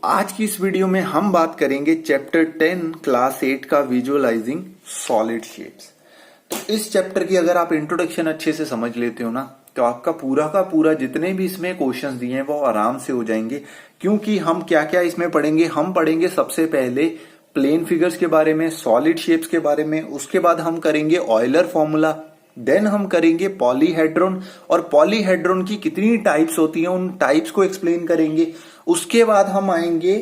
आज की इस वीडियो में हम बात करेंगे चैप्टर 10 क्लास 8 का विजुअलाइजिंग सॉलिड शेप्स। तो इस चैप्टर की अगर आप इंट्रोडक्शन अच्छे से समझ लेते हो ना, तो आपका पूरा का पूरा जितने भी इसमें क्वेश्चंस दिए हैं वो आराम से हो जाएंगे। क्योंकि हम क्या क्या इसमें पढ़ेंगे, हम पढ़ेंगे सबसे पहले प्लेन फिगर्स के बारे में, सॉलिड शेप्स के बारे में, उसके बाद हम करेंगे ऑयलर फॉर्मूला, देन हम करेंगे पॉलीहेड्रॉन और पॉलीहेड्रॉन की कितनी टाइप्स होती हैं उन टाइप्स को एक्सप्लेन करेंगे। उसके बाद हम आएंगे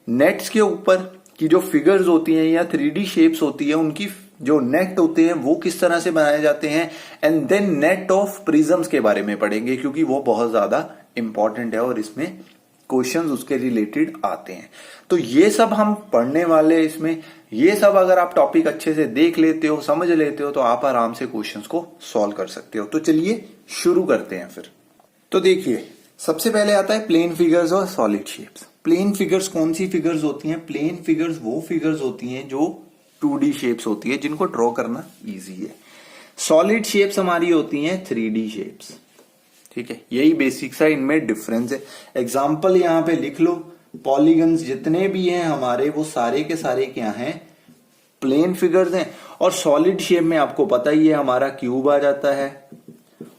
नेट्स के ऊपर कि जो फिगर्स होती हैं या 3D शेप्स होती है उनकी जो नेट होते हैं वो किस तरह से बनाए जाते हैं। And then net of prisms के बारे में पढ़ेंगे क्योंकि वो बहुत ज्यादा इंपॉर्टेंट है और इसमें क्वेश्चंस उसके रिलेटेड आते हैं। तो ये सब हम पढ़ने वाले हैं इसमें। ये सब अगर आप टॉपिक अच्छे से देख लेते हो, समझ लेते हो, तो आप आराम से क्वेश्चंस को सॉल्व कर सकते हो। तो चलिए शुरू करते हैं फिर। तो देखिए, सबसे पहले आता है प्लेन फिगर्स और सॉलिड शेप्स। प्लेन फिगर्स कौन सी फिगर्स होती हैं? प्लेन फिगर्स वो फिगर्स होती हैं जो 2D शेप्स होती है, जिनको ड्रॉ करना इजी है। सॉलिड शेप्स हमारी होती हैं 3D शेप्स। ठीक है, यही बेसिक सा इनमें डिफरेंस है। एग्जाम्पल यहां पे लिख लो, पॉलीगन्स जितने भी हैं हमारे वो सारे के सारे क्या हैं? प्लेन फिगर्स हैं। और सॉलिड शेप में आपको पता ही है हमारा क्यूब आ जाता है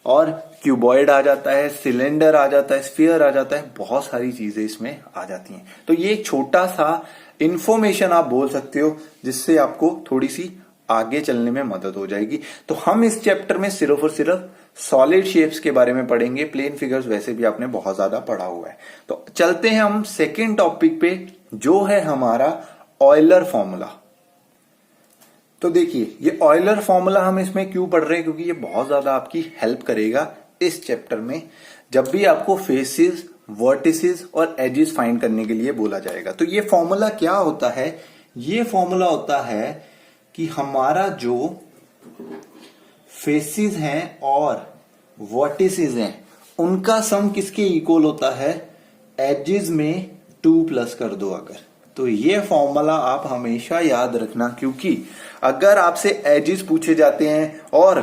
और क्यूबॉइड आ जाता है, सिलेंडर आ जाता है, स्फीयर आ जाता है, बहुत सारी चीजें इसमें आ जाती हैं। तो ये एक छोटा सा इंफॉर्मेशन आप बोल सकते हो जिससे आपको थोड़ी सी आगे चलने में मदद हो जाएगी। तो हम इस चैप्टर में सिर्फ और सिर्फ सॉलिड शेप्स के बारे में पढ़ेंगे। प्लेन फिगर्स वैसे भी आपने बहुत ज्यादा पढ़ा हुआ है। तो चलते हैं हम सेकेंड टॉपिक पे, जो है हमारा ऑयलर फॉर्मूला। तो देखिए, ये ऑयलर फॉर्मूला हम इसमें क्यों पढ़ रहे हैं? क्योंकि ये बहुत ज्यादा आपकी हेल्प करेगा इस चैप्टर में, जब भी आपको फेसेस, वर्टिसेस और एजेस फाइंड करने के लिए बोला जाएगा। तो ये फॉर्मूला क्या होता है? ये फॉर्मूला होता है कि हमारा जो फेसेस हैं और वर्टिसेस हैं उनका सम किसके इक्वल होता है? एजेस में 2 प्लस कर दो अगर। तो ये फॉर्मूला आप हमेशा याद रखना, क्योंकि अगर आपसे एजेस पूछे जाते हैं और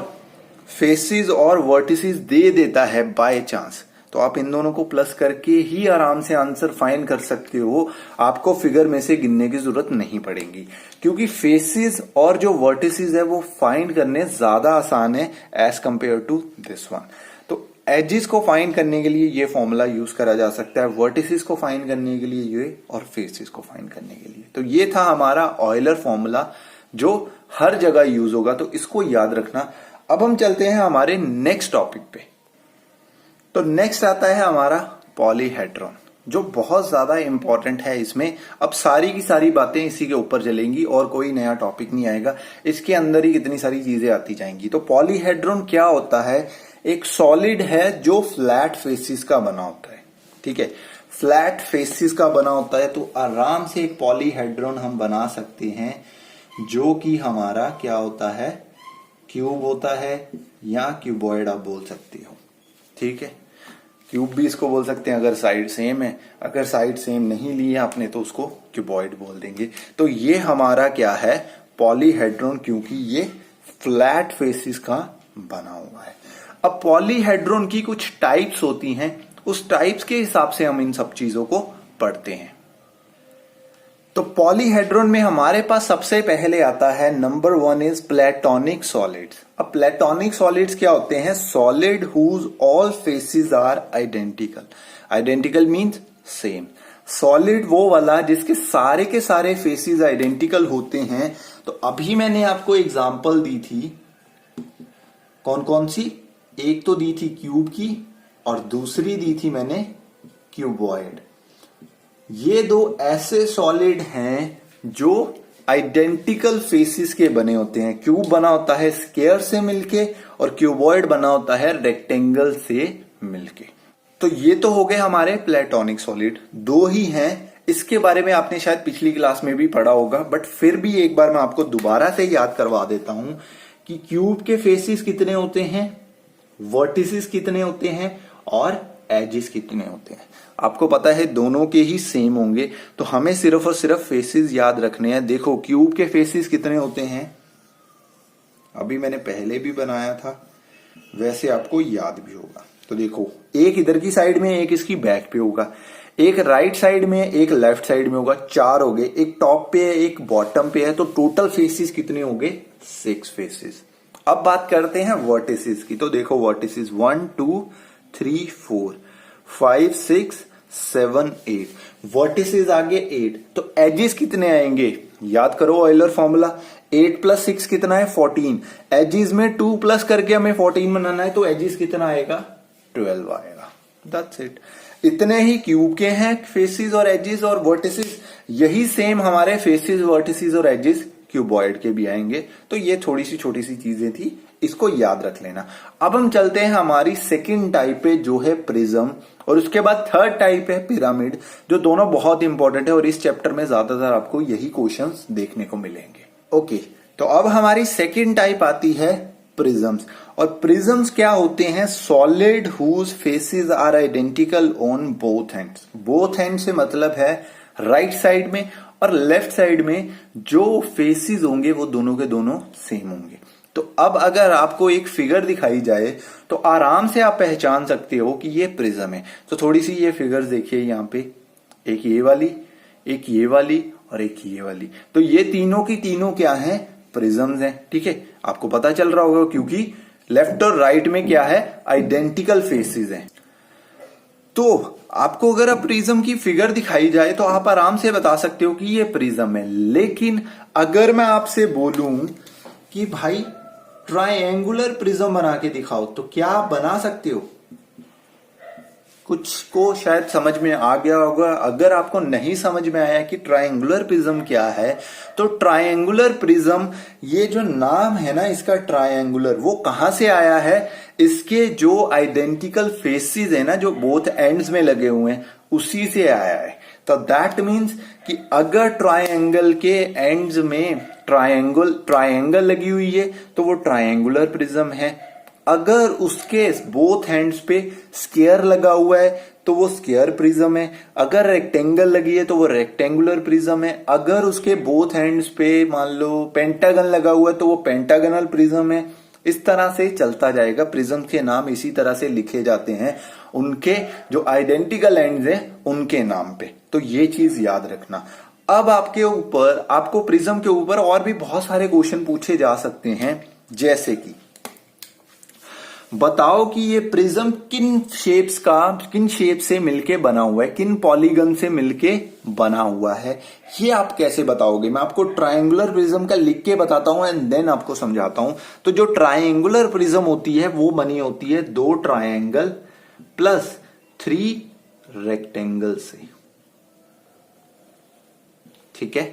फेसेस और वर्टिसेस दे देता है बाय चांस, तो आप इन दोनों को प्लस करके ही आराम से आंसर फाइंड कर सकते हो। आपको फिगर में से गिनने की जरूरत नहीं पड़ेगी, क्योंकि फेसेस और जो वर्टिसेस है वो फाइंड करने ज्यादा आसान है as compare to this one. तो एजेस को फाइंड करने के लिए ये फॉर्मूला यूज करा जा सकता है, वर्टिसेस को फाइंड करने के लिए ये, और फेसेस को फाइंड करने के लिए। तो ये था हमारा ऑयलर फॉर्मूला जो हर जगह यूज होगा, तो इसको याद रखना। अब हम चलते हैं हमारे नेक्स्ट टॉपिक पे। तो नेक्स्ट आता है हमारा पॉलीहेड्रॉन, जो बहुत ज्यादा इंपॉर्टेंट है। इसमें अब सारी की सारी बातें इसी के ऊपर चलेंगी और कोई नया टॉपिक नहीं आएगा, इसके अंदर ही कितनी सारी चीजें आती जाएंगी। तो पॉलीहेड्रॉन क्या होता है? एक सॉलिड है जो फ्लैट फेसिस का बना होता है। ठीक है, फ्लैट फेसिस का बना होता है। तो आराम से एक पॉलीहेड्रॉन हम बना सकते हैं जो कि हमारा क्या होता है? क्यूब होता है या क्यूबॉइड आप बोल सकते हो। ठीक है, क्यूब भी इसको बोल सकते हैं अगर साइड सेम है। अगर साइड सेम नहीं ली है आपने तो उसको क्यूबॉइड बोल देंगे। तो ये हमारा क्या है? पॉलीहेड्रॉन, क्योंकि ये फ्लैट फेसिस का बना हुआ है। अब पॉलीहेड्रॉन की कुछ टाइप्स होती हैं, उस टाइप्स के हिसाब से हम इन सब चीजों को पढ़ते हैं। तो पॉलीहेड्रॉन में हमारे पास सबसे पहले आता है नंबर 1 इज प्लेटोनिक सॉलिड्स। अब प्लेटोनिक सॉलिड्स क्या होते हैं? Solid whose all faces are identical. Identical means same. Solid वो वाला जिसके सारे के सारे फेसेस आइडेंटिकल होते हैं। तो अभी मैंने आपको एग्जांपल दी थी, कौन कौन सी? एक तो दी थी क्यूब की और दूसरी दी थी मैंने क्यूबॉइड। ये दो ऐसे सॉलिड हैं जो आइडेंटिकल फेसिस के बने होते हैं। क्यूब बना होता है स्क्वायर से मिलके और क्यूबॉइड बना होता है रेक्टेंगल से मिलके। तो ये तो हो गए हमारे प्लेटोनिक सॉलिड। दो ही हैं, इसके बारे में आपने शायद पिछली क्लास में भी पढ़ा होगा, बट फिर भी एक बार मैं आपको दोबारा से याद करवा देता हूं कि क्यूब के फेसिस कितने होते हैं, वर्टिसेस कितने होते हैं और एजेस कितने होते हैं। आपको पता है दोनों के ही सेम होंगे, तो हमें सिर्फ और सिर्फ फेसेस याद रखने हैं। देखो, क्यूब के फेसेस कितने होते हैं? अभी मैंने पहले भी बनाया था, वैसे आपको याद भी होगा। तो देखो, एक इधर की साइड में, एक इसकी बैक पे होगा। एक राइट साइड में एक लेफ्ट साइड में होगा, 4 हो गए, एक टॉप पे है एक बॉटम पे है, तो टोटल फेसेस कितने हो गए? 6 फेसेस। अब बात करते हैं वर्टिसेस की। तो देखो वर्टिसेस 1 2 3 4 5 6 7 8, वर्टिसेस आगे 8, तो एजेस कितने आएंगे? याद करो ऑयलर फॉर्मूला, 8 + 6 कितना है? 14। एजेस में 2 प्लस करके हमें 14 बनाना है, तो एजेस कितना आएगा? 12 आएगा। That's it. इतने ही क्यूब के हैं फेसेस और एजेस और वर्टिसेस, यही सेम हमारे फेसेस वर्टिसेस और एजेस क्यूबॉइड के भी आएंगे। तो ये थोड़ी सी छोटी सी चीजें थी, इसको याद रख लेना। अब हम चलते हैं हमारी सेकंड टाइप पे जो है प्रिज्म, और उसके बाद थर्ड टाइप है पिरामिड, जो दोनों बहुत इंपॉर्टेंट है और इस चैप्टर में ज्यादातर आपको यही क्वेश्चंस देखने को मिलेंगे। ओके, तो अब हमारी सेकंड टाइप आती है प्रिज्म्स। और प्रिज्म्स क्या होते हैं? Solid whose faces are identical on both hands. Both hand से मतलब है राइट साइड में और लेफ्ट साइड में जो फेसेस होंगे वो दोनों के दोनों सेम होंगे। तो अब अगर आपको एक फिगर दिखाई जाए तो आराम से आप पहचान सकते हो कि ये प्रिज्म है। तो थोड़ी सी ये फिगर्स देखिए यहाँ पे, एक ये वाली, एक ये वाली और एक ये वाली। तो ये तीनों की तीनों क्या है? प्रिज्म्स हैं। ठीक है, आपको पता चल रहा होगा क्योंकि लेफ्ट और राइट में क्या है? आइडेंटिकल फेसेस हैं। तो आपको अगर अब प्रिज्म की फिगर दिखाई जाए तो आप आराम से बता सकते हो कि ये प्रिज्म है। लेकिन अगर मैं आपसे बोलूं कि भाई ट्रायंगुलर प्रिज्म बना के दिखाओ, तो क्या आप बना सकते हो? कुछ को शायद समझ में आ गया होगा। अगर आपको नहीं समझ में आया कि ट्रायंगुलर प्रिज्म क्या है, तो ट्रायंगुलर प्रिज्म, ये जो नाम है ना इसका ट्रायंगुलर, वो कहां से आया है? इसके जो आइडेंटिकल फेसेस है ना, जो बोथ एंड्स में लगे हुए हैं, उसी से आया है। तो दैट मीन्स कि अगर ट्रायंगल के एंड्स में ट्रायंगल लगी हुई है तो वो ट्रायंगुलर प्रिज्म है। अगर उसके बोथ हैंड्स पे स्क्वायर लगा हुआ है तो वो स्क्वायर प्रिज्म है। अगर रेक्टेंगल लगी है तो वो रेक्टेंगुलर प्रिज्म है। अगर उसके बोथ हैंड्स पे मान लो पेंटागन लगा हुआ है तो वो पेंटागनल प्रिज्म है। इस तरह से चलता जाएगा। प्रिज्म के नाम इसी तरह से लिखे जाते हैं, उनके जो आइडेंटिकल एंड्स हैं उनके नाम पे। तो ये चीज याद रखना। अब आपको प्रिज्म के ऊपर और भी बहुत सारे क्वेश्चन पूछे जा सकते हैं, जैसे कि बताओ कि ये प्रिज्म किन शेप से मिलके बना हुआ है, किन पॉलीगन से मिलके बना हुआ है। ये आप कैसे बताओगे? मैं आपको ट्रायंगुलर प्रिज्म का लिख के बताता हूं एंड देन आपको समझाता हूं। तो जो ट्रायंगुलर प्रिज्म होती है वो बनी होती है 2 ट्रायंगल प्लस 3 रेक्टेंगल से। ठीक है,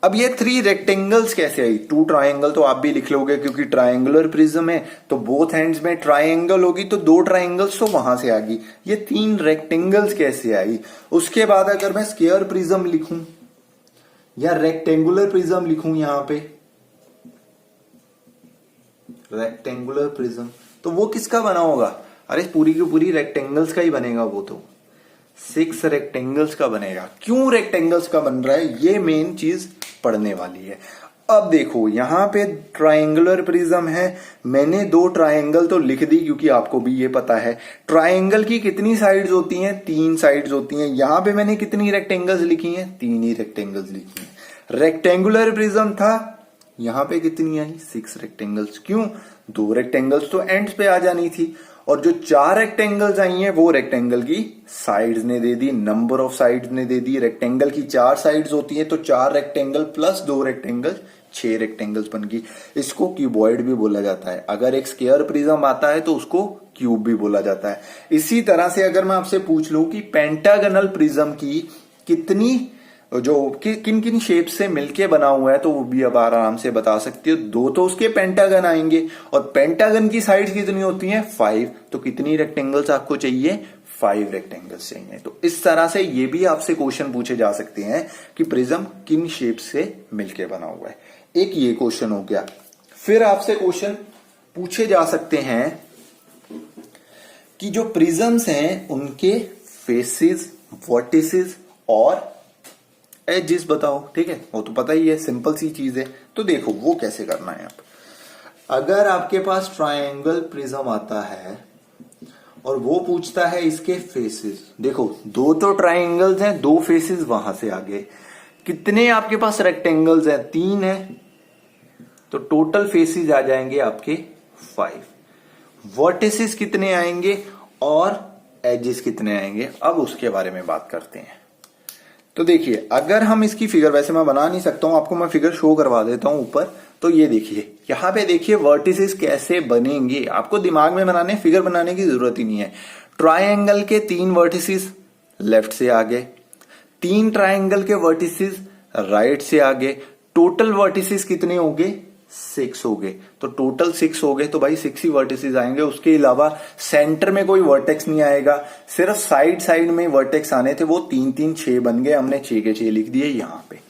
अब ये 3 रेक्टेंगल्स कैसे आई? 2 ट्रायंगल तो आप भी लिख लोगे क्योंकि ट्रायंगुलर प्रिज्म है, तो बोथ हैंड्स में ट्रायंगल होगी तो 2 ट्रायंगल्स तो वहां से आ गई। ये 3 रेक्टेंगल्स कैसे आई? उसके बाद अगर मैं स्क्वायर प्रिज्म लिखूं या रेक्टेंगुलर प्रिज्म लिखूं, यहां पे रेक्टेंगुलर प्रिज्म, तो वो किसका बना होगा? अरे पूरी की पूरी रेक्टेंगल्स का ही बनेगा। वो तो 6 रेक्टेंगल्स का बनेगा। क्यों रेक्टेंगल्स का बन रहा है, ये मेन चीज पढ़ने वाली है। अब देखो यहां पे ट्रायंगुलर प्रिज्म है, मैंने 2 ट्रायंगल तो लिख दी क्योंकि आपको भी ये पता है ट्रायंगल की कितनी साइड्स होती हैं? 3 साइड्स होती हैं। यहां पे मैंने कितनी रेक्टेंगल्स लिखी हैं? 3 ही रेक्टेंगल्स लिखी हैं। रेक्टेंगुलर प्रिज्म था, यहां पे कितनी आई? 6 रेक्टेंगल्स। क्यों? 2 रेक्टेंगल्स तो एंड्स पे आ जानी थी, और जो 4 रेक्टेंगल्स आई हैं वो रेक्टेंगल की साइड्स ने दे दी, नंबर ऑफ साइड्स ने दे दी। रेक्टेंगल की 4 साइड्स होती है तो 4 रेक्टेंगल प्लस 2 रेक्टेंगल 6 रेक्टेंगल्स बन गई। इसको क्यूबॉइड भी बोला जाता है। अगर एक स्क्वायर प्रिज्म आता है तो उसको क्यूब भी बोला जाता है। इसी तरह से अगर मैं आपसे पूछ लूं कि पेंटागनल प्रिज्म की कितनी किन किन शेप से मिलके बना हुआ है, तो वो भी अब आराम से बता सकते हो। 2 तो उसके पेंटागन आएंगे, और पेंटागन की साइड्स कितनी होती हैं? 5। तो कितनी रेक्टेंगल्स आपको चाहिए? 5 रेक्टेंगल्स चाहिए। तो इस तरह से ये भी आपसे क्वेश्चन पूछे जा सकते हैं कि प्रिज्म किन शेप से मिलके बना हुआ है। एक ये क्वेश्चन हो गया। फिर आपसे क्वेश्चन पूछे जा सकते हैं कि जो प्रिज्म्स हैं उनके फेसेस, वर्टिसेस और एजेस बताओ। ठीक है, वो तो पता ही है, सिंपल सी चीज है। तो देखो वो कैसे करना है। आप अगर आपके पास ट्रायंगल प्रिज्म आता है और वो पूछता है इसके फेसेस। देखो दो तो ट्राइंगल्स हैं, दो फेसेस वहां से आ गए। कितने आपके पास रेक्टेंगल्स हैं? 3 है, तो टोटल फेसेस आ जाएंगे आपके 5। वर्टिसेस कितने आएंगे और एजेस कितने आएंगे, अब उसके बारे में बात करते हैं। तो देखिए अगर हम इसकी फिगर, वैसे मैं बना नहीं सकता हूं, आपको मैं फिगर शो करवा देता हूं ऊपर। तो ये देखिए यहां पे देखिए वर्टिसेस कैसे बनेंगे, आपको दिमाग में बनाने, फिगर बनाने की जरूरत ही नहीं है। ट्राइंगल के 3 वर्टिसेस लेफ्ट से आ गए, 3 ट्राइंगल के वर्टिसेस राइट से आ गए। टोटल वर्टिसेस कितने हो गए? 6 हो गए। तो टोटल 6 हो गए, तो भाई 6 ही वर्टिसेस आएंगे, उसके अलावा सेंटर में कोई वर्टेक्स नहीं आएगा। सिर्फ साइड साइड में वर्टेक्स आने थे, वो 3 3 6 बन गए, हमने 6 के 6 लिख दिए यहां पे।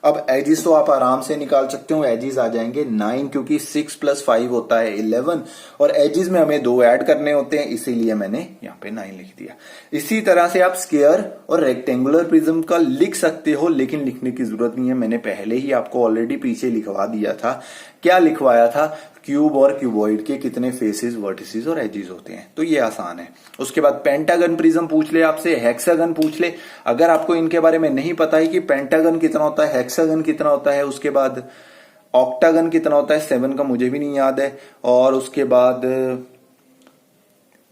अब एजिस तो आप आराम से निकाल सकते हो, एजिस आ जाएंगे 9, क्योंकि 6 + 5 होता है 11, और एजिस में हमें 2 ऐड करने होते हैं, इसीलिए मैंने यहाँ पे 9 लिख दिया। इसी तरह से आप स्क्वायर और रेक्टेंगुलर प्रिज्म का लिख सकते हो, लेकिन लिखने की जरूरत नहीं है, मैंने पहले ही आपको ऑलरेडी पीछे लिखवा दिया था। क्या लिखवाया था? क्यूब और क्यूबॉइड के कितने फेसेस, वर्टिसेस और एजेस होते हैं, तो ये आसान है। उसके बाद पेंटागन प्रिज्म पूछ ले आपसे, हेक्सागन पूछ ले। अगर आपको इनके बारे में नहीं पता है कि पेंटागन कितना होता है, हेक्सागन कितना होता है, उसके बाद ऑक्टागन कितना होता है, 7 का मुझे भी नहीं याद है, और उसके बाद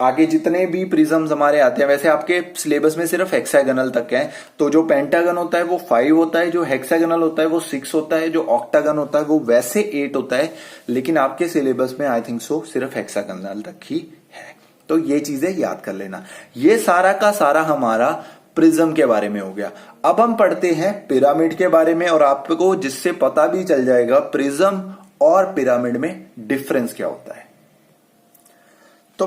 आगे जितने भी प्रिज्म्स हमारे आते हैं, वैसे आपके सिलेबस में सिर्फ हेक्सागनल तक है। तो जो पेंटागन होता है वो 5 होता है, जो हेक्सागनल होता है वो 6 होता है, जो ऑक्टागन होता है वो वैसे 8 होता है, लेकिन आपके सिलेबस में आई थिंक सो सिर्फ हेक्सागनल तक ही है। तो ये चीजें याद कर लेना। ये सारा का सारा हमारा प्रिज्म के बारे में हो गया। अब हम पढ़ते हैं पिरामिड के बारे में, और आपको जिससे पता भी चल जाएगा प्रिज्म और पिरामिड में डिफरेंस क्या होता है। तो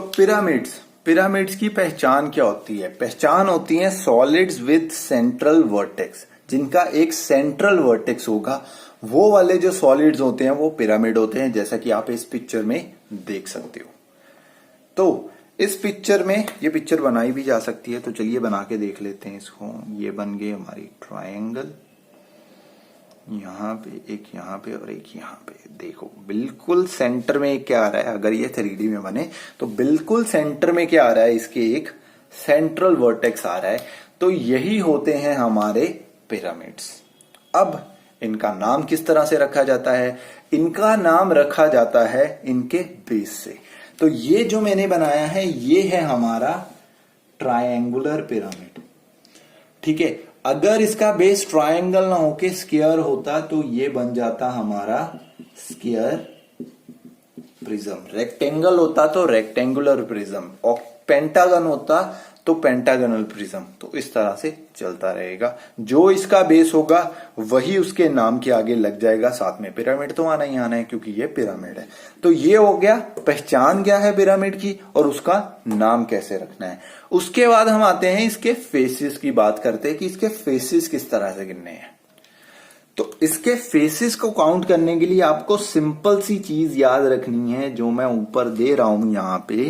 पिरामिड्स की पहचान क्या होती है? पहचान होती है सॉलिड्स विद सेंट्रल वर्टेक्स, जिनका एक सेंट्रल वर्टेक्स होगा। वो वाले जो सॉलिड्स होते हैं वो पिरामिड होते हैं, जैसा कि आप इस पिक्चर में देख सकते हो। तो इस पिक्चर में, ये पिक्चर बनाई भी जा सकती है, तो चलिए बना के देख लेते हैं इसको। ये बन गई हमारी ट्रायंगल, यहाँ पे एक, यहाँ पे और एक यहाँ पे। देखो बिल्कुल सेंटर में एक क्या आ रहा है, अगर ये 3D में बने तो बिल्कुल सेंटर में क्या आ रहा है, इसके एक सेंट्रल वर्टेक्स आ रहा है। तो यही होते हैं हमारे पिरामिड्स। अब इनका नाम किस तरह से रखा जाता है? इनका नाम रखा जाता है इनके बेस से। तो ये जो मैंने बनाया है ये है हमारा ट्रायंगुलर पिरामिड, ठीक है। अगर इसका बेस ट्रायंगल ना होके स्क्वायर होता तो ये बन जाता हमारा स्क्वायर प्रिज्म। रेक्टेंगल होता तो रेक्टेंगुलर प्रिज्म, और पेंटागन होता तो पेंटागनल प्रिज्म। तो इस तरह से चलता रहेगा। जो इसका बेस होगा वही उसके नाम के आगे लग जाएगा, साथ में पिरामिड तो आना ही आना है, क्योंकि ये पिरामिड है। तो ये हो गया पहचान क्या है पिरामिड की, और उसका नाम कैसे रखना है। उसके बाद हम आते हैं इसके फेसेस की बात करते हैं कि इसके फेसेस किस तरह से गिनने हैं। तो इसके फेसेस को काउंट करने के लिए आपको सिंपल सी चीज याद रखनी है, जो मैं ऊपर दे रहा हूं यहां पे,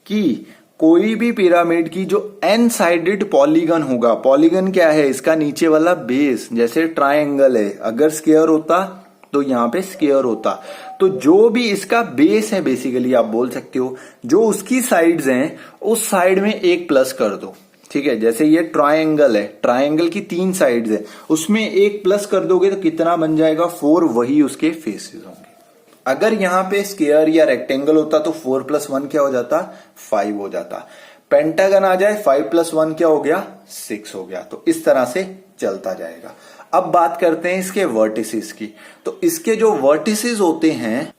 कि कोई भी पिरामिड की जो एन साइडेड पॉलीगन होगा, पॉलीगन क्या है, इसका नीचे वाला बेस, जैसे ट्रायंगल है, अगर स्क्वायर होता तो यहां पे स्क्वायर होता। तो जो भी इसका बेस है, बेसिकली आप बोल सकते हो, जो उसकी साइड्स हैं उस साइड में एक प्लस कर दो, ठीक है। जैसे ये ट्रायंगल है, ट्रायंगल की 3 साइड्स है, उसमें एक प्लस कर दोगे तो कितना बन जाएगा? 4, वही उसके फेसेस होंगे। अगर यहां पे स्क्वायर या रेक्टेंगल होता तो 4 + 1 क्या हो जाता? 5 हो जाता। पेंटागन आ जाए, 5 + 1 क्या हो गया? 6 हो गया। तो इस तरह से चलता जाएगा। अब बात करते हैं इसके वर्टिसेस की। तो इसके जो वर्टिसेस होते हैं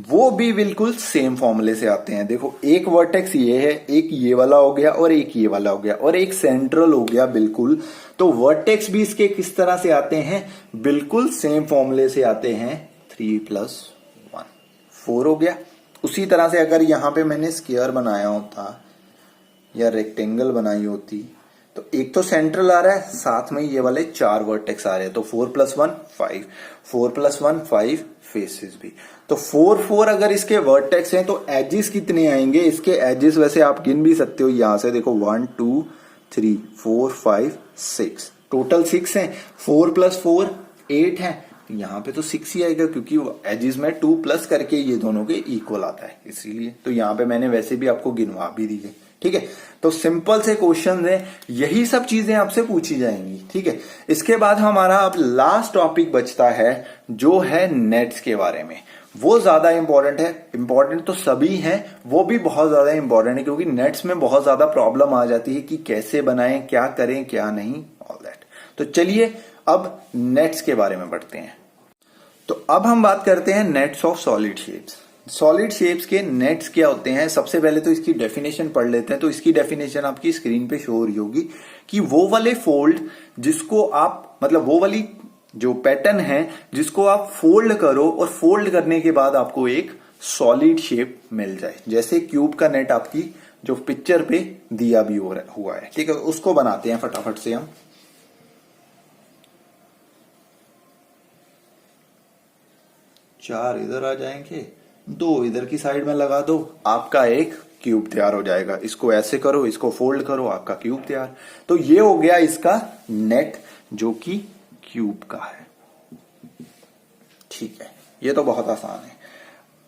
वो भी बिल्कुल सेम फॉर्मूले से आते हैं। देखो एक वर्टेक्स ये है, एक ये वाला हो गया, और एक ये वाला हो गया, और एक सेंट्रल हो गया बिल्कुल। तो वर्टेक्स भी इसके किस तरह से आते हैं? बिल्कुल सेम फॉर्मूले से आते हैं। 3 + 1 4 हो गया। उसी तरह से अगर यहां पे मैंने स्क्वायर बनाया होता या रेक्टेंगल बनाई होती, तो एक तो सेंट्रल आ रहा है, साथ में ये वाले 4 वर्टेक्स आ रहे हैं, तो 4 + 1 5, 4 + 1 5, फेसेस भी। तो 4 4 अगर इसके वर्टेक्स हैं तो एजेस कितने आएंगे? इसके एजेस वैसे आप गिन भी सकते हो यहां से, देखो 1 2 3 4 5 6, टोटल 6 हैं। 4 + 4 8 है, यहाँ पे तो 6 ही आएगा, क्योंकि एजेस में 2 प्लस करके ये दोनों के इक्वल आता है, इसीलिए। तो यहाँ पे मैंने वैसे भी आपको गिनवा भी दी है ठीक है। तो सिंपल से क्वेश्चन है, यही सब चीजें आपसे पूछी जाएंगी। ठीक है। इसके बाद हमारा अब लास्ट टॉपिक बचता है जो है नेट्स के बारे में। वो ज्यादा इंपॉर्टेंट है, इंपॉर्टेंट तो सभी हैं, वो भी बहुत ज्यादा इंपॉर्टेंट है क्योंकि नेट्स में बहुत ज्यादा प्रॉब्लम आ जाती है कि कैसे बनाएं, क्या करें क्या नहीं, ऑल दैट। तो चलिए अब नेट्स के बारे में बढ़ते हैं। तो अब हम बात करते हैं nets of solid shapes. Solid shapes के नेट्स क्या होते हैं, सबसे पहले तो इसकी डेफिनेशन पढ़ लेते हैं। तो इसकी डेफिनेशन आपकी स्क्रीन पे शो हो रही होगी कि वो वाले फोल्ड जिसको आप, मतलब वो वाली जो पैटर्न है जिसको आप फोल्ड करो और फोल्ड करने के बाद आपको एक सॉलिड शेप मिल जाए। जैसे क्यूब का नेट आपकी जो पिक्चर पे दिया भी हुआ है। ठीक है, उसको बनाते हैं फटाफट से हम। चार इधर आ जाएंगे, दो इधर की साइड में लगा दो, आपका एक क्यूब तैयार हो जाएगा। इसको ऐसे करो, इसको फोल्ड करो, आपका क्यूब तैयार। तो ये हो गया इसका नेट जो कि क्यूब का है। ठीक है, ये तो बहुत आसान है।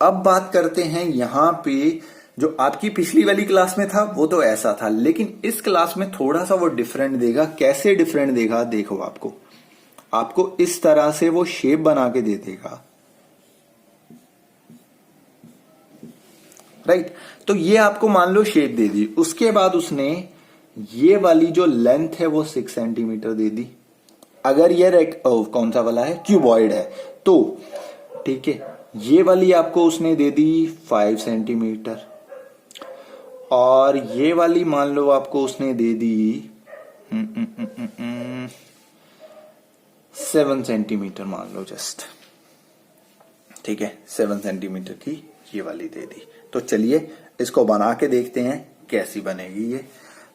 अब बात करते हैं यहां पे, जो आपकी पिछली वाली क्लास में था वो तो ऐसा था, लेकिन इस क्लास में थोड़ा सा वो डिफरेंट देगा। कैसे डिफरेंट देगा देखो, आपको इस तरह से वो शेप बना के दे देगा। राइट, तो ये आपको मान लो शेप दे दी, उसके बाद उसने ये वाली जो लेंथ है वो 6 सेंटीमीटर दे दी। अगर ये कौन सा वाला है, क्यूबॉइड है तो, ठीक है, ये वाली आपको उसने दे दी 5 सेंटीमीटर, और ये वाली मान लो आपको उसने दे दी 7 सेंटीमीटर मान लो जस्ट। ठीक है, 7 सेंटीमीटर की ये वाली दे दी। तो चलिए इसको बना के देखते हैं कैसी बनेगी ये।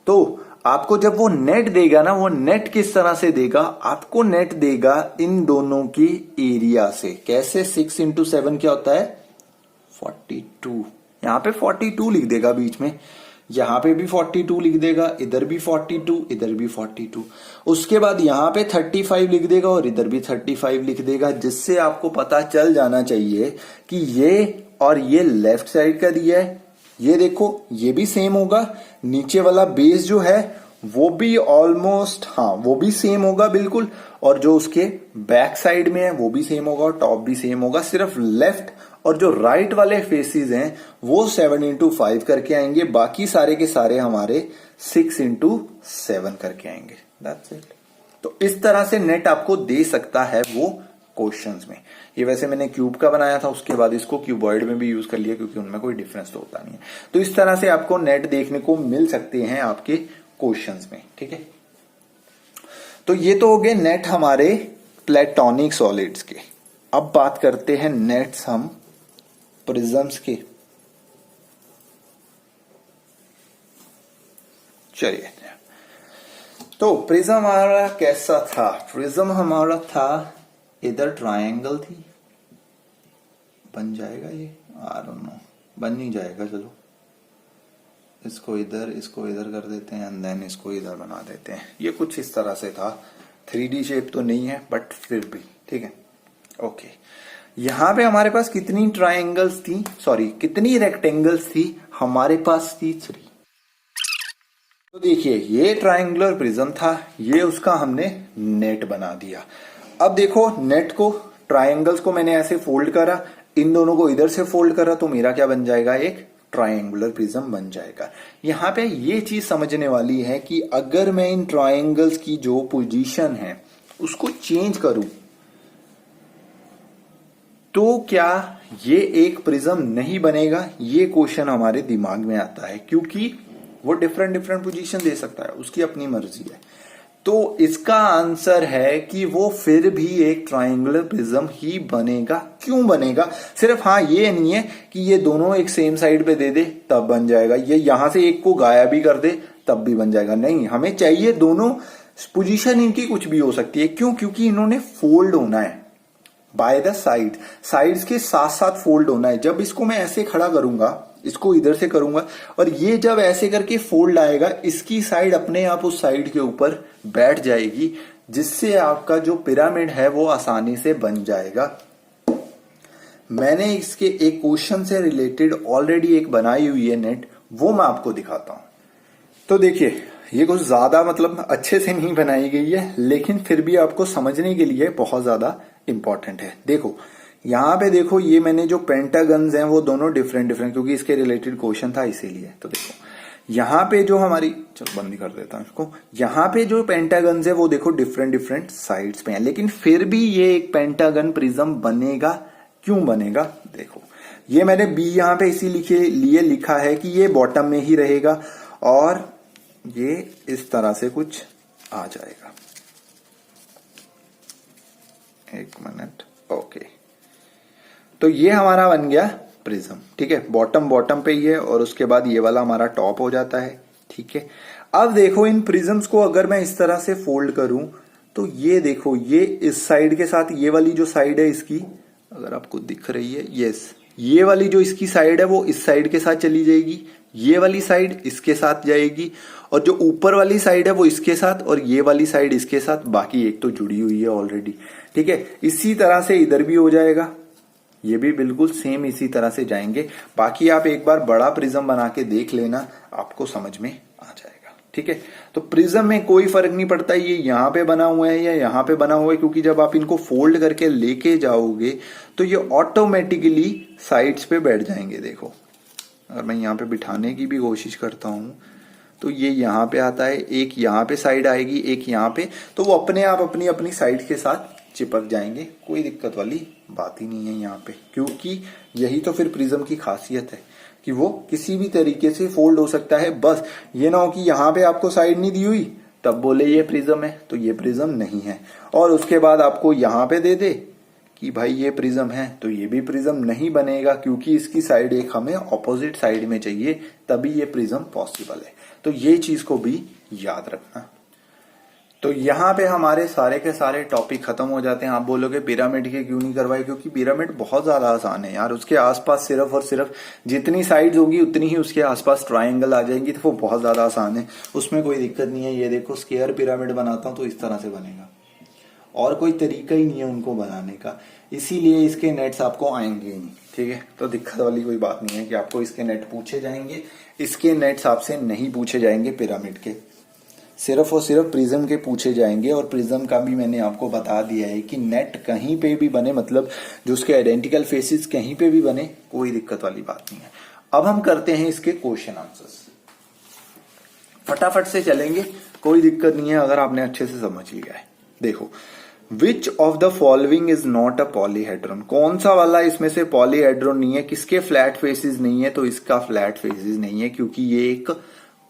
तो आपको जब वो नेट देगा ना, वो नेट किस तरह से देगा, आपको नेट देगा इन दोनों की एरिया से। कैसे, 6 इंटू 7 क्या होता है 42। यहां पे 42 लिख देगा बीच में, यहां पे भी 42 लिख देगा, इधर भी 42, इधर भी 42। उसके बाद यहां पे 35 लिख देगा और इधर भी 35 लिख देगा, जिससे आपको पता चल जाना चाहिए कि ये और ये लेफ्ट साइड का दिया है। ये देखो ये भी सेम होगा, नीचे वाला बेस जो है वो भी ऑलमोस्ट, हाँ वो भी सेम होगा बिल्कुल, और जो उसके बैक साइड में है वो भी सेम होगा और टॉप भी सेम होगा। सिर्फ लेफ्ट और जो राइट वाले फेसेस हैं वो 7 इंटू 5 करके आएंगे, बाकी सारे के सारे हमारे 6 इंटू 7 करके आएंगे। That's it. तो इस तरह से नेट आपको दे सकता है वो क्वेश्चंस में। ये वैसे मैंने क्यूब का बनाया था, उसके बाद इसको क्यूबॉइड में भी यूज कर लिया क्योंकि उनमें कोई डिफरेंस तो होता नहीं है। तो इस तरह से आपको नेट देखने को मिल सकते हैं आपके क्वेश्चंस में। ठीक है, तो ये तो हो गए नेट हमारे प्लेटोनिक सॉलिड्स के। अब बात करते हैं नेट्स हम प्रिज्म्स के। चलिए, तो प्रिज्म हमारा कैसा था, प्रिज्म हमारा था इधर ट्रायंगल थी, बन जाएगा ये, आई डोंट नो, बन नहीं जाएगा। चलो इसको इधर कर देते हैं एंड देन इसको इधर बना देते हैं। ये कुछ इस तरह से था, 3D शेप तो नहीं है बट फिर भी ठीक है। ओके, यहां पे हमारे पास कितनी ट्रायंगल्स थी, सॉरी कितनी रेक्टेंगल्स थी, हमारे पास थी 3। तो देखिए ये ट्रायंगुलर प्रिज्म था, ये उसका हमने नेट बना दिया। अब देखो नेट को, ट्रायंगल्स को मैंने ऐसे फोल्ड करा, इन दोनों को इधर से फोल्ड करा, तो मेरा क्या बन जाएगा, एक ट्रायंगुलर प्रिज्म बन जाएगा। यहां पे ये चीज समझने वाली है कि अगर मैं इन ट्रायंगल्स की जो पोजीशन है उसको चेंज करूं तो क्या ये एक प्रिज्म नहीं बनेगा। ये क्वेश्चन हमारे दिमाग में आता है क्योंकि वो डिफरेंट पोजीशन दे सकता है, उसकी अपनी मर्जी है। तो इसका आंसर है कि वो फिर भी एक ट्रायंगुलर प्रिज्म ही बनेगा। क्यों बनेगा, सिर्फ हाँ ये नहीं है कि ये दोनों एक सेम साइड पे दे दे तब बन जाएगा, ये यहां से एक को गायब भी कर दे तब भी बन जाएगा। नहीं, हमें चाहिए दोनों पोजीशन इनकी कुछ भी हो सकती है। क्यों, क्योंकि इन्होंने फोल्ड होना है बाय द साइड्स के साथ साथ फोल्ड होना है। जब इसको मैं ऐसे खड़ा करूंगा, इसको इधर से करूंगा और ये जब ऐसे करके फोल्ड आएगा, इसकी साइड अपने आप उस साइड के ऊपर बैठ जाएगी, जिससे आपका जो पिरामिड है वो आसानी से बन जाएगा। मैंने इसके एक क्वेश्चन से रिलेटेड ऑलरेडी एक बनाई हुई है नेट, वो मैं आपको दिखाता हूं। तो देखिए ये कुछ ज्यादा मतलब अच्छे से नहीं बनाई गई है, लेकिन फिर भी आपको समझने के लिए बहुत ज्यादा इंपॉर्टेंट है। देखो यहाँ पे देखो, ये मैंने जो पेंटागन्स हैं वो दोनों डिफरेंट डिफरेंट, क्योंकि इसके रिलेटेड क्वेश्चन था इसीलिए। तो देखो यहाँ पे जो हमारी, चलो बंद कर देता हूं इसको, यहाँ पे जो पेंटागन्स है वो देखो डिफरेंट डिफरेंट साइड्स पे हैं, लेकिन फिर भी ये एक पेंटागन प्रिज्म बनेगा। क्यों बनेगा? देखो ये मैंने बी यहाँ पे इसी लिए लिखा है कि ये बॉटम में ही रहेगा और ये इस तरह से कुछ आ जाएगा। एक मिनट, ओके। तो ये हमारा बन गया प्रिज्म, ठीक है। बॉटम बॉटम पे ही है और उसके बाद ये वाला हमारा टॉप हो जाता है, ठीक है। अब देखो इन प्रिज्म्स को अगर मैं इस तरह से फोल्ड करूं तो ये देखो, ये इस साइड के साथ, ये वाली जो साइड है इसकी, अगर आपको दिख रही है, यस, ये वाली जो इसकी साइड है वो इस साइड के साथ चली जाएगी, ये वाली साइड इसके साथ जाएगी, और जो ऊपर वाली साइड है वो इसके साथ, और ये वाली साइड इसके साथ, बाकी एक तो जुड़ी हुई है ऑलरेडी, ठीक है। इसी तरह से इधर भी हो जाएगा, ये भी बिल्कुल सेम इसी तरह से जाएंगे। बाकी आप एक बार बड़ा प्रिज्म बना के देख लेना, आपको समझ में आ जाएगा, ठीक है। तो प्रिज्म में कोई फर्क नहीं पड़ता ये यहाँ पे बना हुआ है या यहाँ पे बना हुआ है, क्योंकि जब आप इनको फोल्ड करके लेके जाओगे तो ये ऑटोमेटिकली साइड्स पे बैठ जाएंगे। देखो अगर मैं यहाँ पे बिठाने की भी कोशिश करता हूं तो ये यहाँ पे आता है, एक यहाँ पे साइड आएगी, एक यहाँ पे, तो वो अपने आप अपनी अपनी साइड के साथ चिपक जाएंगे। कोई दिक्कत वाली बात ही नहीं है यहाँ पे, क्योंकि यही तो फिर प्रिज्म की खासियत है कि वो किसी भी तरीके से फोल्ड हो सकता है। बस ये ना हो कि यहाँ पे आपको साइड नहीं दी हुई तब बोले ये प्रिज्म है, तो ये प्रिज्म नहीं है, और उसके बाद आपको यहाँ पे दे दे कि भाई ये प्रिज्म है, तो ये भी प्रिज्म नहीं बनेगा, क्योंकि इसकी साइड एक हमें ऑपोजिट साइड में चाहिए, तभी ये प्रिज्म पॉसिबल है। तो ये चीज को भी याद रखना। तो यहाँ पे हमारे सारे के सारे टॉपिक खत्म हो जाते हैं। आप बोलोगे पिरामिड के क्यों नहीं करवाए? क्योंकि पिरामिड बहुत ज्यादा आसान है यार। उसके आसपास सिर्फ और सिर्फ जितनी साइड्स होगी उतनी ही उसके आसपास ट्रायंगल आ जाएंगी, तो वो बहुत ज्यादा आसान है, उसमें कोई दिक्कत नहीं है। ये देखो स्क्वायर पिरामिड बनाता हूं तो इस तरह से बनेगा, और कोई तरीका ही नहीं है उनको बनाने का, इसीलिए इसके नेट्स आपको आएंगे नहीं, ठीक है। तो दिक्कत वाली कोई बात नहीं है कि आपको इसके नेट पूछे जाएंगे, इसके नेट्स आपसे नहीं पूछे जाएंगे पिरामिड के, सिर्फ और सिर्फ प्रिज्म के पूछे जाएंगे। और प्रिज्म का भी मैंने आपको बता दिया है कि नेट कहीं पे भी बने, मतलब जो उसके आइडेंटिकल फेसेस कहीं पे भी बने, कोई दिक्कत वाली बात नहीं है। अब हम करते हैं इसके क्वेश्चन आंसर्स, फटाफट से चलेंगे, कोई दिक्कत नहीं है अगर आपने अच्छे से समझ लिया है। देखो, विच of the following is not a polyhedron? कौन सा वाला इसमें से पॉलीहेड्रॉन नहीं है? किसके फ्लैट फेसेस नहीं है? तो इसका फ्लैट फेसेस नहीं है, क्योंकि ये एक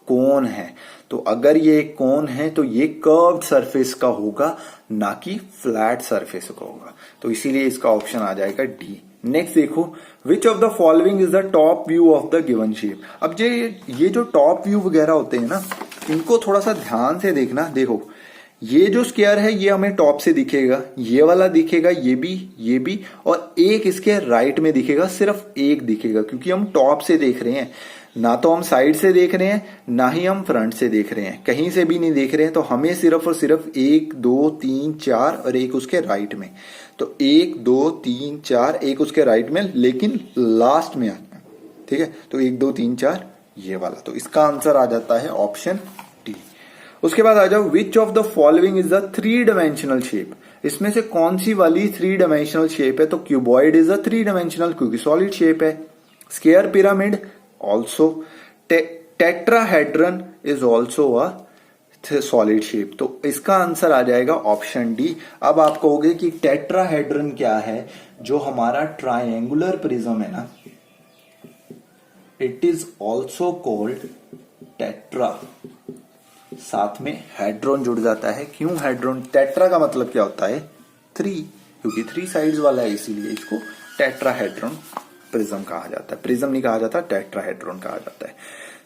कोन है। तो अगर ये एक कोन है तो ये कर्व्ड सरफेस का होगा, ना कि फ्लैट सरफेस का होगा, तो इसीलिए इसका ऑप्शन आ जाएगा डी। नेक्स्ट देखो, विच of the following is the top view of the given shape? अब ये जो टॉप व्यू वगैरह होते हैं ना, इनको थोड़ा सा ध्यान से देखना। देखो ये जो स्क्वायर है ये हमें टॉप से दिखेगा, ये वाला दिखेगा, ये भी, और एक इसके राइट में दिखेगा, सिर्फ एक दिखेगा, क्योंकि हम टॉप से देख रहे हैं, ना तो हम साइड से देख रहे हैं ना ही हम फ्रंट से देख रहे हैं, कहीं से भी नहीं देख रहे हैं। तो हमें सिर्फ और सिर्फ 1 2 3 4 और एक उसके राइट में, तो 1 2 3 4 एक उसके राइट में, लेकिन लास्ट में आता है, ठीक है। तो 1 2 3 4 ये वाला, तो इसका आंसर आ जाता है ऑप्शन डी। उसके बाद आ जाओ, which of the following is the 3 dimensional shape? इसमें से कौन सी वाली 3 डायमेंशनल शेप है? तो क्यूबॉइड इज अ 3 डायमेंशनल, क्योंकि सॉलिड शेप है। Square pyramid also tetrahedron is also a solid shape, तो इसका आंसर आ जाएगा ऑप्शन डी। अब आप कहोगे कि टेट्राहेड्रन क्या है? जो हमारा ट्रायंगुलर प्रिज्म है ना, it is also called tetra, साथ में हेड्रॉन जुड़ जाता है। क्यों हेड्रॉन? टेट्रा का मतलब क्या होता है? 3, क्योंकि 3 साइड्स वाला है, इसीलिए इसको टेट्राहेड्रॉन प्रिज्म कहा जाता है। प्रिज्म नहीं कहा जाता, टेट्राहेड्रॉन कहा जाता है।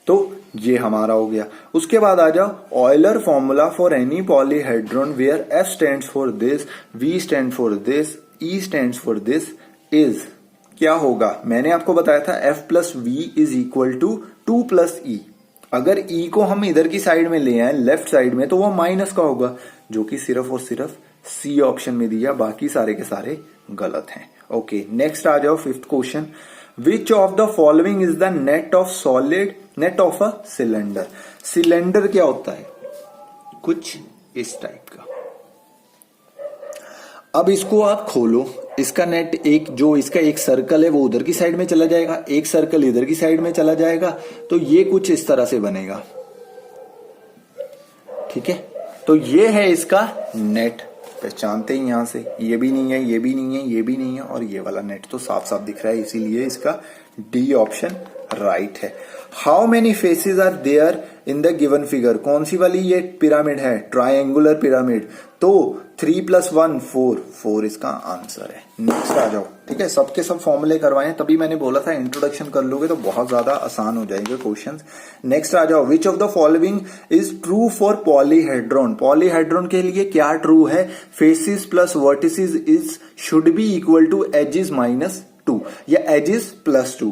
तो ये हमारा हो गया। उसके बाद आ जाओ, Euler formula for any polyhedron where F stands for this, V stands for this, E stands for this is, क्या होगा? मैंने आपको बताया था F plus V is equal to 2 plus E. अगर ई को हम इधर की साइड में ले आए, लेफ्ट साइड में, तो वो माइनस का होगा, जो कि सिर्फ और सिर्फ सी ऑप्शन में दिया, बाकी सारे के सारे गलत हैं। ओके, नेक्स्ट आ जाओ, 5th question, which of the following is the net of solid net of a cylinder. Cylinder क्या होता है? कुछ इस टाइप का। अब इसको आप खोलो, इसका नेट एक जो इसका एक सर्कल है वो उधर की साइड में चला जाएगा, एक सर्कल इधर की साइड में चला जाएगा, तो ये कुछ इस तरह से बनेगा। ठीक है, तो ये है इसका नेट। पहचानते हैं यहां से, ये भी नहीं है, ये भी नहीं है, ये भी नहीं है, और ये वाला नेट तो साफ साफ दिख रहा है, इसीलिए इसका डी ऑप्शन राइट है। How many faces are there in the given figure? कौन सी वाली ये पिरामिड है? Triangular pyramid. तो 3 + 1 4, 4 इसका आंसर है। नेक्स्ट आ जाओ। ठीक है, सबके सब फॉर्मूले करवाए, तभी मैंने बोला था इंट्रोडक्शन कर लोगे तो बहुत ज्यादा आसान हो जाएंगे क्वेश्चंस। नेक्स्ट आ जाओ। Which of the following is true for polyhedron? Polyhedron के लिए क्या ट्रू है? Faces plus vertices is should be equal to edges -2 या एजेस +2।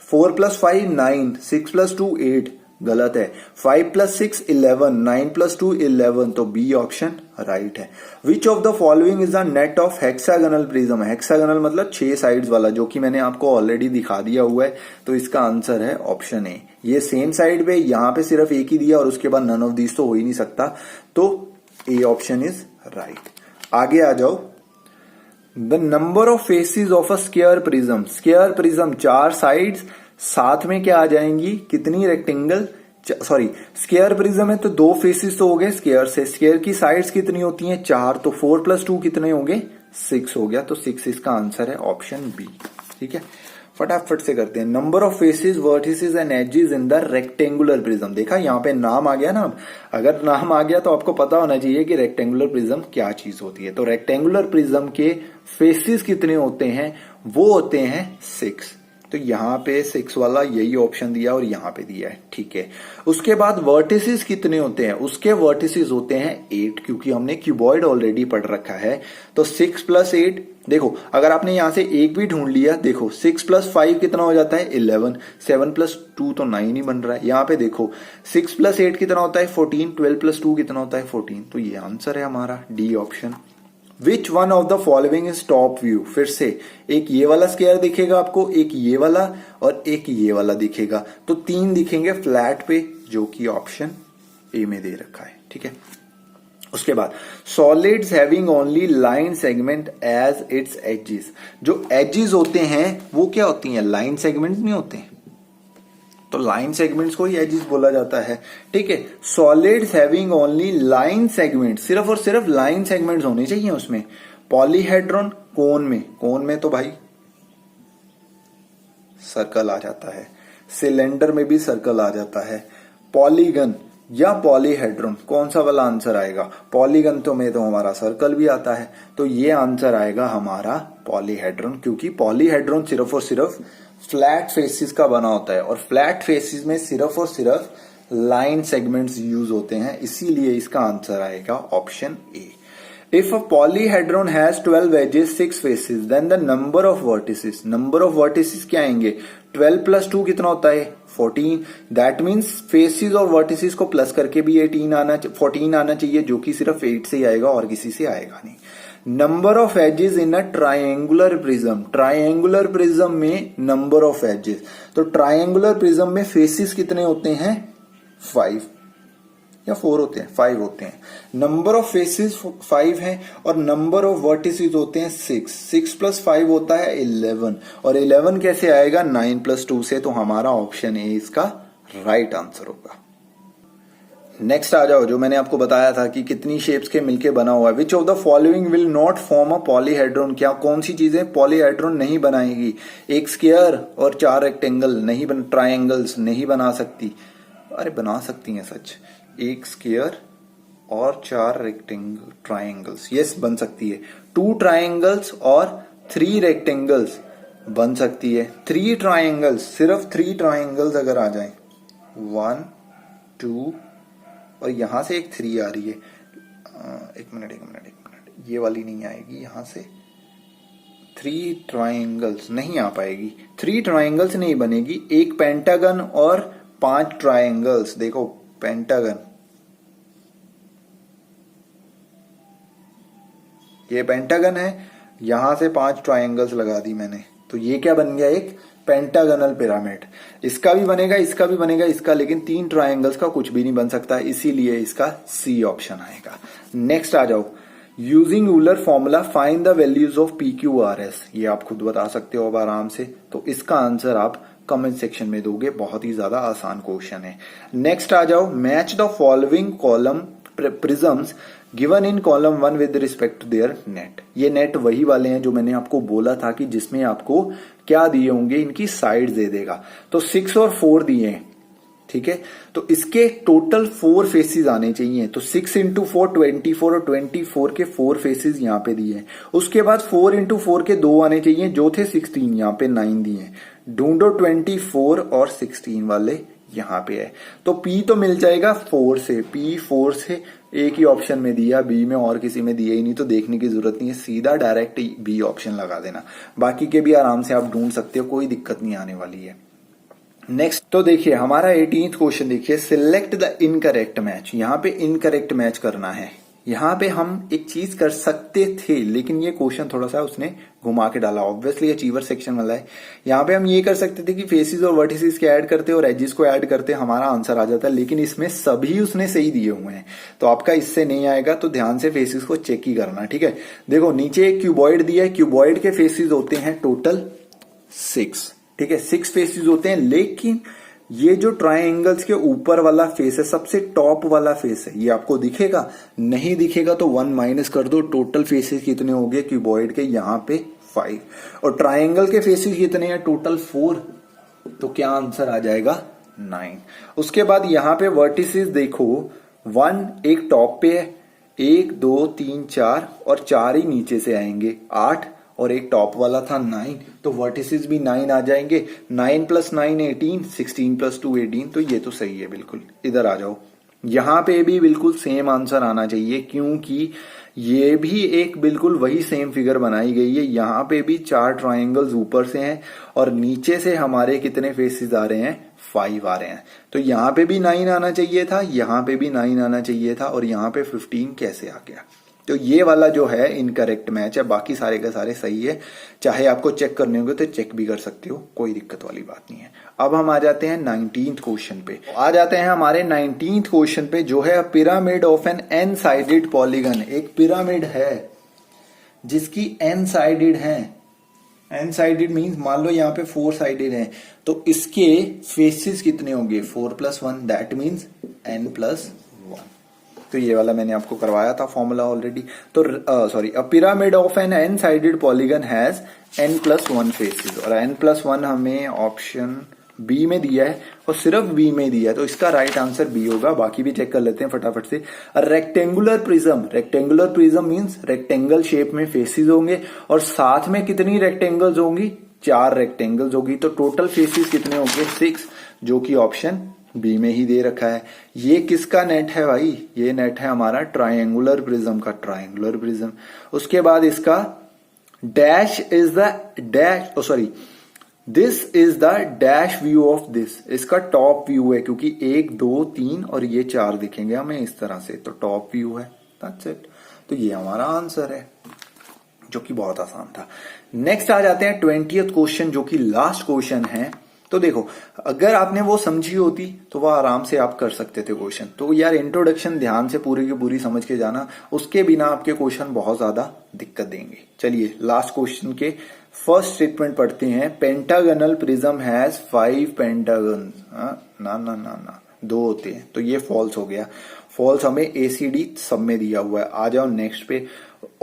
4 + 5 9, 6 + 2 8, गलत है। 5 + 6 11, 9 + 2 11, तो बी ऑप्शन राइट है। विच of the following is the net of hexagonal prism? Hexagonal मतलब 6 साइड्स वाला, जो कि मैंने आपको ऑलरेडी दिखा दिया हुआ है, तो इसका आंसर है ऑप्शन ए। ये सेम साइड पे, यहां पे सिर्फ एक ही दिया और उसके बाद नन ऑफ दीज तो हो ही नहीं सकता, तो ए ऑप्शन इज राइट। आगे आ जाओ। The number of faces of a square prism? Square prism 4 sides, साथ में क्या आ जाएंगी? कितनी रेक्टेंगल? सॉरी, स्क्वायर प्रिज्म है तो 2 फेसेस तो हो गए स्क्वायर से। स्क्वायर की साइड्स कितनी होती हैं? 4, तो 4 + 2 कितने हो गए? 6 हो गया, तो 6 इसका आंसर है ऑप्शन बी। ठीक है, फटाफट से करते हैं। Number of faces, vertices and edges in the rectangular prism. देखा यहाँ पे नाम आ गया ना। अब अगर नाम आ गया तो आपको पता होना चाहिए कि रेक्टेंगुलर प्रिज्म क्या चीज होती है। तो रेक्टेंगुलर प्रिज्म के फेसेस कितने होते हैं? वो होते हैं 6। तो यहाँ पे 6 वाला यही ऑप्शन दिया और यहाँ पे दिया है। ठीक है, उसके बाद वर्टिसेस कितने होते हैं? उसके वर्टिसेस होते हैं 8, क्योंकि हमने क्यूबॉइड ऑलरेडी पढ़ रखा है। तो 6 + 8, देखो अगर आपने यहां से एक भी ढूंढ लिया, देखो 6 + 5 कितना हो जाता है? 11, 7 + 2 तो 9 ही बन रहा है। यहाँ पे देखो 6 + 8 कितना होता है? 14, 12 + 2 कितना होता है? 14, तो ये आंसर है हमारा D option. Which one of the following is top view? फिर से एक ये वाला स्क्वायर दिखेगा आपको, एक ये वाला और एक ये वाला दिखेगा, तो 3 दिखेंगे फ्लैट पे, जो कि ऑप्शन ए में दे रखा है। ठीक है, उसके बाद solids having only line segment as its edges. जो एजेस होते हैं वो क्या होती हैं? लाइन सेगमेंट नहीं होते, तो लाइन सेगमेंट्स को ही एजेस बोला जाता है। ठीक है, solids having only line segment, सिर्फ और सिर्फ लाइन सेगमेंट्स होने चाहिए उसमें। पॉलीहेड्रॉन कोन में तो भाई सर्कल आ जाता है, सिलेंडर में भी सर्कल आ जाता है। पॉलीगन या पॉलीहेड्रॉन, कौन सा वाला आंसर आएगा? पॉलीगन तो में तो हमारा सर्कल भी आता है, तो ये आंसर आएगा हमारा पॉलीहेड्रॉन, क्योंकि पॉलीहेड्रॉन सिर्फ और सिर्फ फ्लैट फेसिस का बना होता है और फ्लैट फेसिस में सिर्फ और सिर्फ लाइन सेगमेंट्स यूज होते हैं, इसीलिए इसका आंसर आएगा option A. If a polyhedron has 12 edges, 6 faces, then the number of vertices. Number of vertices क्या आएंगे? 12 + 2 कितना होता है? 14. That means faces और vertices को प्लस करके भी 14 आना चाहिए, जो कि सिर्फ 8 से ही आएगा और किसी से आएगा नहीं। Number of edges in a triangular prism. Triangular prism में नंबर ऑफ एजेस, तो ट्रायंगुलर प्रिज्म में फेसिस कितने होते हैं? 5 या 4 होते हैं? 5 होते हैं। नंबर ऑफ फेसेस 5 है और नंबर ऑफ वर्टिसेस होते हैं 6। 6 + 5 होता है 11, और 11 कैसे आएगा? 9 + 2 से, तो हमारा ऑप्शन ए इसका राइट आंसर होगा। नेक्स्ट आ जाओ, जो मैंने आपको बताया था कि कितनी शेप्स के मिलके बना हुआ है। विच of the following will not form a polyhedron? क्या कौन सी चीजें पॉलीहेड्रॉन नहीं बनाएगी? एक स्क्वायर और 4 रेक्टेंगल नहीं ट्रायंगल्स नहीं बना सकती। अरे बना सकती हैं सच, एक स्क्वायर और 4 रेक्टेंगल ट्रायंगल्स, यस बन सकती है। 2 ट्रायंगल्स और 3 रेक्टेंगल्स बन सकती है। 3 ट्रायंगल्स, सिर्फ 3 ट्रायंगल्स अगर आ जाएं, 1 2 और यहां से एक 3 आ रही है। एक मिनट, ये वाली नहीं आएगी, यहां से 3 ट्रायंगल्स नहीं आ पाएगी। 3 ट्रायंगल्स नहीं बनेगी। एक पेंटागन और 5 ट्रायंगल्स, देखो पेंटागन, ये पेंटागन है, यहां से 5 ट्रायंगल्स लगा दी मैंने, तो ये क्या बन गया? एक पेंटागनल पिरामिड। इसका भी बनेगा, इसका भी बनेगा, इसका, लेकिन 3 ट्रायंगल्स का कुछ भी नहीं बन सकता, इसीलिए इसका सी ऑप्शन आएगा। नेक्स्ट आ जाओ, using Euler formula find the values of P Q R S. ये आप खुद बता सकते हो अब आराम से, तो इसका आंसर आप कमेंट सेक्शन में दोगे, बहुत ही ज्यादा आसान क्वेश्चन है। नेक्स्ट आ जाओ, match the following column prisms given in column 1 with respect to their net. ये नेट वही वाले हैं जो मैंने आपको बोला था कि जिसमें आपको क्या दिए होंगे, इनकी साइड दे देगा। तो 6 और 4 दिए हैं, ठीक है, तो इसके टोटल 4 फेसेस आने चाहिए। तो 6 इंटू 4 24 और 24 के 4 फेसेस यहाँ पे दिए हैं। उसके बाद 4 इंटू 4 के 2 आने चाहिए जो थे 16, यहाँ पे 9 दिए हैं। ढूंढो 24 और 16 वाले, यहाँ पे है। तो P तो मिल जाएगा 4 से, P 4 से एक ही ऑप्शन में दिया, बी में और किसी में दिया ही नहीं, तो देखने की जरूरत नहीं है, सीधा डायरेक्ट बी ऑप्शन लगा देना। बाकी के भी आराम से आप ढूंढ सकते हो, कोई दिक्कत नहीं आने वाली है। नेक्स्ट तो देखिए हमारा 18th क्वेश्चन देखिए, सिलेक्ट द इनकरेक्ट मैच। यहाँ पे इनकरेक्ट मैच करना है। यहाँ पे हम एक चीज कर सकते थे, लेकिन ये क्वेश्चन थोड़ा सा उसने घुमा के डाला, ऑब्वियसली अचीवर सेक्शन वाला है। यहाँ पे हम ये कर सकते थे कि फेसिस और वर्टिसेस के ऐड करते और एजेस को ऐड करते, हमारा आंसर आ जाता, लेकिन इसमें सभी उसने सही दिए हुए हैं, तो आपका इससे नहीं आएगा। तो ध्यान से फेसिस को चेक ही करना, ठीक है। देखो नीचे एक क्यूबॉइड दिया है, क्यूबॉइड के फेसिस होते हैं टोटल 6, ठीक है, 6 फेसेस होते हैं, लेकिन ये जो ट्रायंगल्स के ऊपर वाला फेस है, सबसे टॉप वाला फेस है, ये आपको दिखेगा, नहीं दिखेगा तो 1 माइनस कर दो। टोटल फेसेस कितने हो गए क्यूबॉइड के, यहाँ पे 5, और ट्रायंगल के फेसेस कितने हैं टोटल 4, तो क्या आंसर आ जाएगा 9। उसके बाद यहाँ पे वर्टिसेस देखो, 1 एक टॉप पे है, 1 2 3 4 और 4 ही नीचे से आएंगे, 8, और एक टॉप वाला था 9, तो वर्टिसेस भी 9 आ जाएंगे। 9 + 9 18, 16 + 2 18, तो ये तो सही है बिल्कुल। इधर आ जाओ, यहां पे भी बिल्कुल सेम आंसर आना चाहिए, क्योंकि ये भी एक बिल्कुल वही सेम फिगर बनाई गई है। यहां पे भी 4 ट्रायंगल्स ऊपर से हैं और नीचे से हमारे कितने फेसेस आ रहे हैं, 5 आ रहे हैं। तो यहां पे भी 9 आना चाहिए था, यहां पे भी 9 आना चाहिए था, और यहां पे 15 कैसे आ गया। तो ये वाला जो है इनकरेक्ट मैच है, बाकी सारे का सारे सही है। चाहे आपको चेक करने होंगे तो चेक भी कर सकते हो, कोई दिक्कत वाली बात नहीं है। अब हम आ जाते हैं 19th क्वेश्चन पे। आ जाते हैं हमारे 19th क्वेश्चन पे, जो है pyramid of N N sided polygon. एक पिरामिड है जिसकी एन साइडेड है। एन साइडेड मीन्स मान लो यहाँ पे 4 साइडेड है, तो इसके फेसेस कितने होंगे, 4 + 1, दैट मीन्स n+1। तो ये वाला मैंने आपको करवाया था फॉर्मूला ऑलरेडी। तो sorry, a pyramid of N N sided polygon has n+1 faces, और n+1 हमें ऑप्शन बी में दिया है, और सिर्फ बी में दिया है, तो इसका राइट आंसर बी होगा। बाकी भी चेक कर लेते हैं फटाफट से। Rectangular prism, rectangular prism means rectangle shape में फेसेस होंगे, और साथ में कितनी रेक्टेंगल्स होंगी, 4 रेक्टेंगल्स होगी। तो टोटल फेसेस कितने होंगे, 6, जो कि ऑप्शन बी में ही दे रखा है। ये किसका नेट है भाई, ये नेट है हमारा ट्रायंगुलर प्रिज्म का, ट्रायंगुलर प्रिज्म। उसके बाद इसका dash is the dash, sorry, this is the dash view of this, इसका टॉप व्यू है, क्योंकि 1 2 3 और ये 4 दिखेंगे हमें इस तरह से, तो टॉप व्यू है, दैट्स इट। तो ये हमारा आंसर है, जो कि बहुत आसान था। नेक्स्ट आ जाते हैं 20th क्वेश्चन, जो कि लास्ट क्वेश्चन है। तो देखो, अगर आपने वो समझी होती तो वह आराम से आप कर सकते थे क्वेश्चन। तो यार इंट्रोडक्शन ध्यान से पूरी की पूरी समझ के जाना, उसके बिना आपके क्वेश्चन बहुत ज्यादा दिक्कत देंगे। चलिए लास्ट क्वेश्चन के फर्स्ट स्टेटमेंट पढ़ते हैं। पेंटागनल प्रिज्म हैज 5 पेंटागन, ना ना ना ना 2 होते हैं, तो ये फॉल्स हो गया। फॉल्स हमें एसीडी सब में दिया हुआ है। आ जाओ नेक्स्ट पे।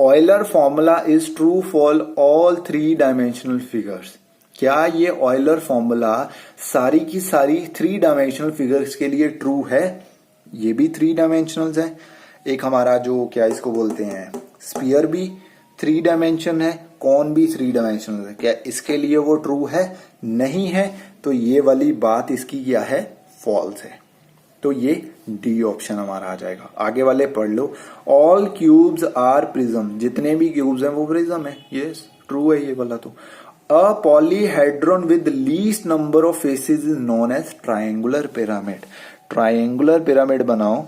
Euler formula is true for all 3 dimensional figures. क्या ये ऑयलर फॉर्मूला सारी की सारी 3 डायमेंशनल फिगर्स के लिए ट्रू है? ये भी 3 डायमेंशनल्स है। एक हमारा जो क्या इसको बोलते हैं, स्फीयर भी 3 डायमेंशन है, कौन भी 3 डायमेंशनल है। क्या इसके लिए वो ट्रू है? नहीं है। तो ये वाली बात इसकी क्या है, फॉल्स है। तो ये डी ऑप्शन हमारा आ जाएगा। आगे वाले पढ़ लो। ऑल क्यूब्स आर प्रिज्म, जितने भी क्यूब्स हैं वो प्रिज्म है। यस, ट्रू है ये वाला। तो A polyhedron with least number of faces is known as triangular pyramid. Triangular pyramid बनाओ,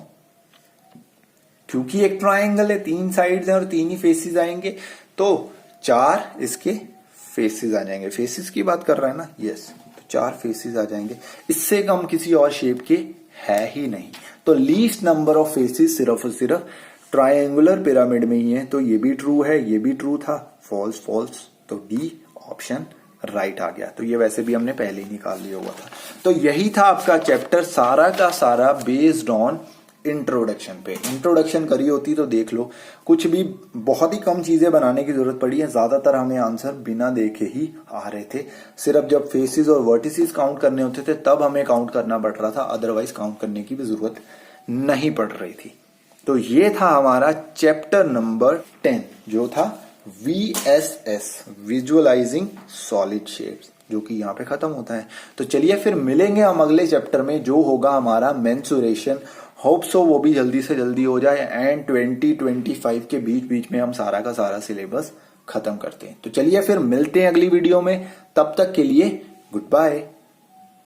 क्योंकि एक ट्रायंगल है, 3 साइड्स हैं और 3 ही फेसेस आएंगे, तो 4 इसके फेसेस आ जाएंगे। फेसेस की बात कर रहे हैं ना, यस, तो 4 फेसेस आ जाएंगे। इससे कम किसी और शेप के है ही नहीं। तो लीस्ट नंबर ऑफ फेसेस सिर्फ और सिर्फ ट्रायंगुलर पिरामिड में ही है। तो ये भी ट्रू है, ये भी ट्रू था, फॉल्स फॉल्स, तो डी ऑप्शन राइट आ गया। तो ये वैसे भी हमने पहले ही निकाल लिया हुआ था। तो यही था आपका चैप्टर, सारा का सारा बेस्ड ऑन इंट्रोडक्शन पे। इंट्रोडक्शन करी होती तो देख लो, कुछ भी बहुत ही कम चीजें बनाने की जरूरत पड़ी है। ज्यादातर हमें आंसर बिना देखे ही आ रहे थे। सिर्फ जब फेसेस और वर्टिसेस काउंट करने होते थे तब हमें काउंट करना पड़ रहा था, अदरवाइज काउंट करने की भी जरूरत नहीं पड़ रही थी। तो ये था हमारा चैप्टर नंबर 10, जो था VSS, विजुअलाइजिंग सॉलिड शेप्स, जो कि यहाँ पे खत्म होता है। तो चलिए फिर मिलेंगे हम अगले चैप्टर में, जो होगा हमारा मेंसुरेशन। होप सो वो भी जल्दी से जल्दी हो जाए एंड 2025 के बीच बीच में हम सारा का सारा सिलेबस खत्म करते हैं। तो चलिए फिर मिलते हैं अगली वीडियो में, तब तक के लिए गुड बाय।